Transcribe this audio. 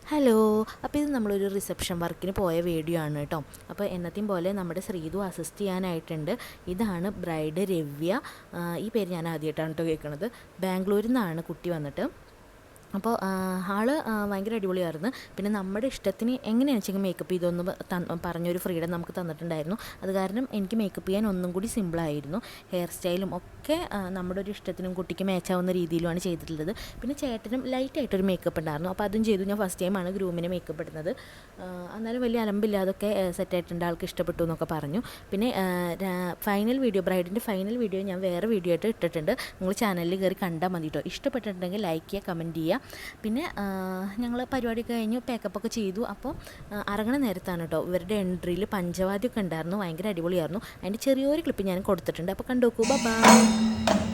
Hello. അപ്പോൾ ഇത് നമ്മളൊരു റിസപ്ഷൻ വർക്കിന് പോയ വീഡിയോ ആണ് കേട്ടോ. അപ്പോൾ എന്നത്തെയും പോലെ നമ്മുടെ ശ്രീതു അസിസ്റ്റ് ചെയ്യാനായിട്ടുണ്ട്. ഇതാണ് ബ്രൈഡ് രവ്യ. ഈ പേര് ഞാൻ ആദ്യമായിട്ടാണ് കേട്ടോ കേൾക്കുന്നത്. ബാംഗ്ലൂരിൽ നിന്നാണ് കുട്ടി വന്നിട്ട്. അപ്പോൾ ആൾ ഭയങ്കര അടിപൊളിയായിരുന്നു. പിന്നെ നമ്മുടെ ഇഷ്ടത്തിന് എങ്ങനെയാണെന്ന് വെച്ചെങ്കിൽ മേക്കപ്പ് ചെയ്തൊന്ന് പറഞ്ഞൊരു ഫ്രീഡം നമുക്ക് തന്നിട്ടുണ്ടായിരുന്നു. അത് കാരണം എനിക്ക് മേക്കപ്പ് ചെയ്യാൻ ഒന്നും കൂടി സിമ്പിളായിരുന്നു. ഹെയർ സ്റ്റൈലും ഒക്കെ നമ്മുടെ ഒരു ഇഷ്ടത്തിനും കുട്ടിക്ക് മാച്ചാവുന്ന രീതിയിലുമാണ് ചെയ്തിട്ടുള്ളത്. പിന്നെ ചേട്ടനും ലൈറ്റായിട്ടൊരു മേക്കപ്പ് ഉണ്ടായിരുന്നു. അപ്പോൾ അതും ചെയ്തു. ഞാൻ ഫസ്റ്റ് ടൈമാണ് ഗ്രൂമിന് മേക്കപ്പ് ഇടുന്നത്. എന്നാലും വലിയ അലമ്പില്ലാതൊക്കെ സെറ്റായിട്ടുണ്ട്. ആൾക്ക് ഇഷ്ടപ്പെട്ടു എന്നൊക്കെ പറഞ്ഞു. പിന്നെ ഫൈനൽ വീഡിയോ, ബ്രൈഡിൻ്റെ ഫൈനൽ വീഡിയോ ഞാൻ വേറെ വീഡിയോ ആയിട്ട് ഇട്ടിട്ടുണ്ട്. നിങ്ങൾ ചാനലിൽ കയറി കണ്ടാൽ മതി കേട്ടോ. ഇഷ്ടപ്പെട്ടിട്ടുണ്ടെങ്കിൽ ലൈക്ക് ചെയ്യുക, കമൻറ്റ് ചെയ്യുക. പിന്നെ ഞങ്ങൾ പരിപാടിയൊക്കെ കഴിഞ്ഞു പേക്കപ്പൊക്കെ ചെയ്തു. അപ്പോൾ ഇറങ്ങണ നേരത്താണ് കേട്ടോ ഇവരുടെ എൻട്രിയിൽ പഞ്ചവാദ്യമൊക്കെ ഉണ്ടായിരുന്നു. ഭയങ്കര അടിപൊളിയായിരുന്നു. അതിൻ്റെ ചെറിയൊരു ക്ലിപ്പ് ഞാൻ കൊടുത്തിട്ടുണ്ട്. അപ്പോൾ കണ്ടു നോക്കൂ. ബൈ.